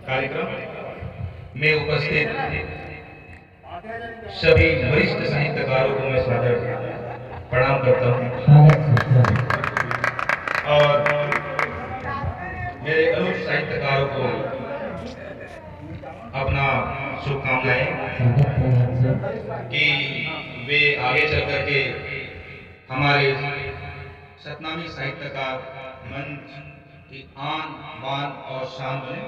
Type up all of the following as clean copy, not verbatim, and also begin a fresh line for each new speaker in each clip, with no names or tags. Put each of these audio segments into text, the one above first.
कार्यक्रम में उपस्थित सभी वरिष्ठ साहित्यकारों को मैं सादर प्रणाम करता हूँ और मेरे अनुज साहित्यकारों को अपना शुभकामनाएं कि वे आगे चल करके हमारे सतनामी साहित्यकार मंच की आन बान और शान बने।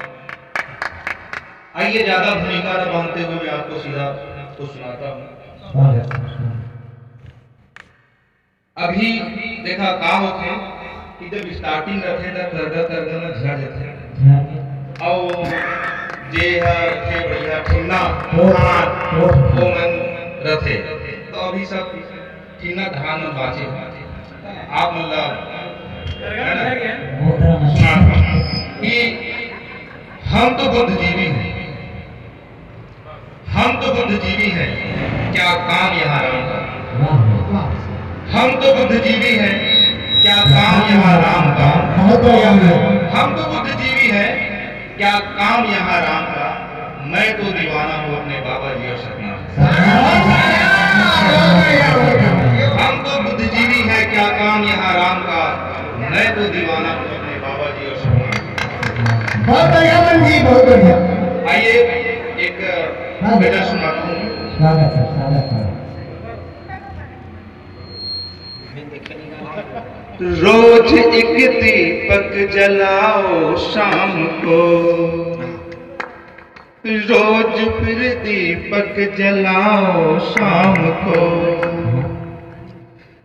आइए ज्यादा भूमिका न बांधते हुए मैं आपको सीधा कुछ सुनाता हूँ। अभी देखा का होते कि जब स्टार्टिंग रखे था करदा में झड़ जाते और जे थे बढ़िया ठिन्ना वो मन रथे तो अभी सब ठिन्ना धान में बाचे आप मतलब कि हम तो बुद्धिजीवी हैं, हम तो बुद्धिजीवी हैं, क्या काम यहाँ राम का। हम तो बुद्धिजीवी हैं, क्या काम यहाँ राम का। हम तो बुद्धिजीवी हैं, क्या काम यहाँ राम का। मैं तो दीवाना हूँ अपने बाबा जी और सतनाम। हम तो बुद्धिजीवी हैं, क्या काम यहाँ राम का। मैं तो दीवाना हूँ अपने बाबा जी और सतनाम।
बहुत बढ़िया मन जी, बहुत बढ़िया।
आइए एक गजल सुनाता हूँ।
स्वागत है, स्वागत है।
रोज एक दीपक जलाओ शाम को, रोज फिर दीपक जलाओ शाम को।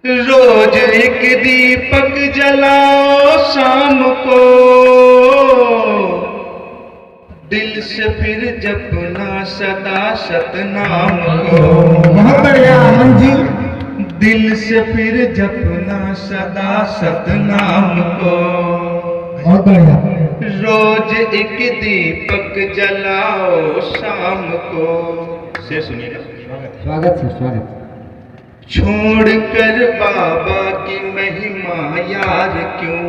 रोज एक दीपक जलाओ शाम को, दिल से फिर जपना सदा सतनाम को।
बहुत बढ़िया अमन जी।
दिल से फिर जपना सदा सतनाम को।
बहुत बढ़िया।
रोज एक दीपक जलाओ शाम को। से सुनिएगा।
स्वागत है, स्वागत।
छोड़ कर बाबा की महिमा यार क्यों।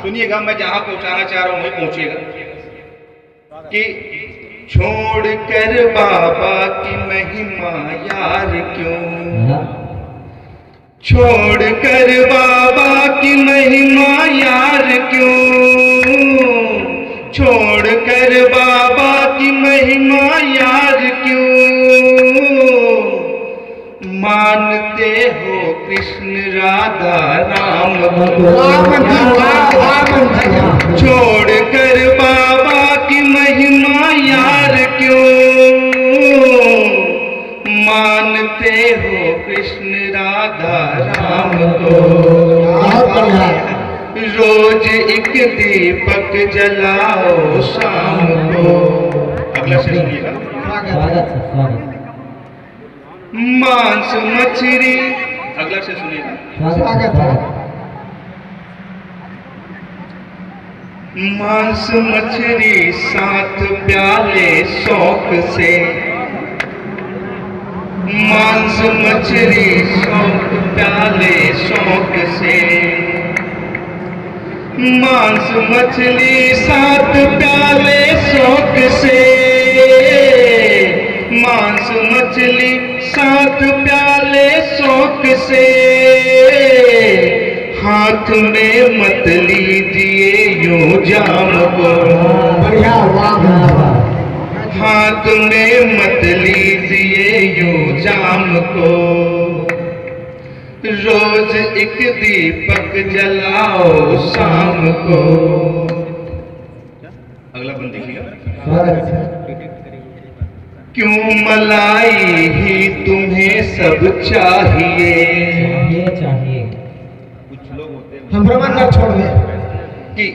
सुनिएगा, मैं जहां पहुंचाना चाह रहा हूं वहीं पहुंचिएगा कि छोड़ कर बाबा की महिमा यार क्यों। छोड़ कर बाबा की महिमा यार क्यों। छोड़ कर बाबा की महिमा यार क्यों। मानते हो कृष्ण राधा राम को। छोड़ कर बाबा की महिमा यार क्यों। मानते हो कृष्ण राधा राम को। रोज एक दीपक जलाओ शाम को। अगला से सुनिएगा।
स्वागत है, स्वागत।
मांस मछली। अगला से सुनिएगा।
स्वागत है।
मांस मछली 7 प्याले शौक से। मांस मछली 7 प्याले शौक से। मांस मछली 7 प्याले शौक से। मांस मछली 7 प्याले शौक से। हाथ में मत लीजिए यूं जाम को।
बढ़िया, वाह।
हाथ में मत लीजिए यूं जाम को। रोज एक दीपक जलाओ शाम को। अगला बंद देखिएगा।
स्वागत है।
क्यों मलाई ही तुम्हें सब चाहिए।
चाहिए।
कुछ लोग होते हैं
हम भ्रमण न छोड़ दें
कि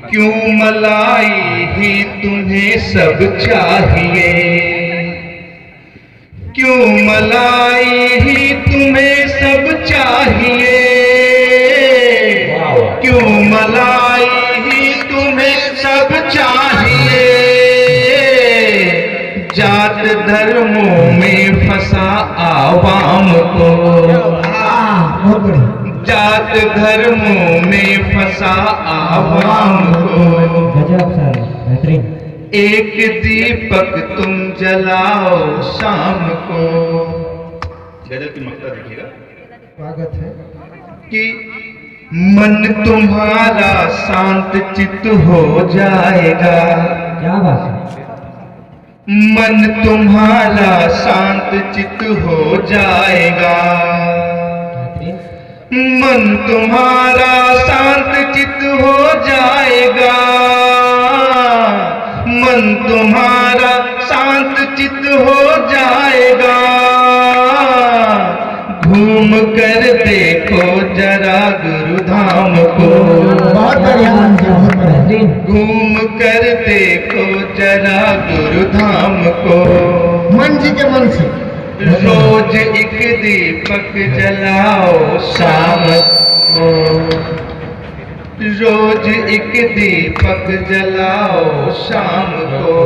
क्यों मलाई ही तुम्हें सब चाहिए। क्यों मलाई ही तुम्हें सब चाहिए। क्यों मलाई ही तुम्हें सब चाहिए। जात धर्मों में फंसा आवाम को।
बहुत बढ़िया।
जात धर्मों में फंसा आवाम को।
गजब सर, बेहतरीन।
एक दीपक तुम जलाओ शाम को। गजल की मक्ता देखिएगा।
स्वागत है
कि मन तुम्हारा शांत चित्त हो जाएगा,
क्या बात है
मन तुम्हारा शांत चित्त हो जाएगा, मन तुम्हारा शांत चित्त हो जाएगा, मन तुम्हारा शांत चित्त हो जाएगा। घूम कर देखो जरा गुरुधाम को,
बहुत बढ़िया मन जी, बहुत बढ़िया
घूम कर देखो जरा गुरुधाम को।
मन जी के मन से
रोज एक दीपक जलाओ शाम को, रोज एक दीपक जलाओ शाम को।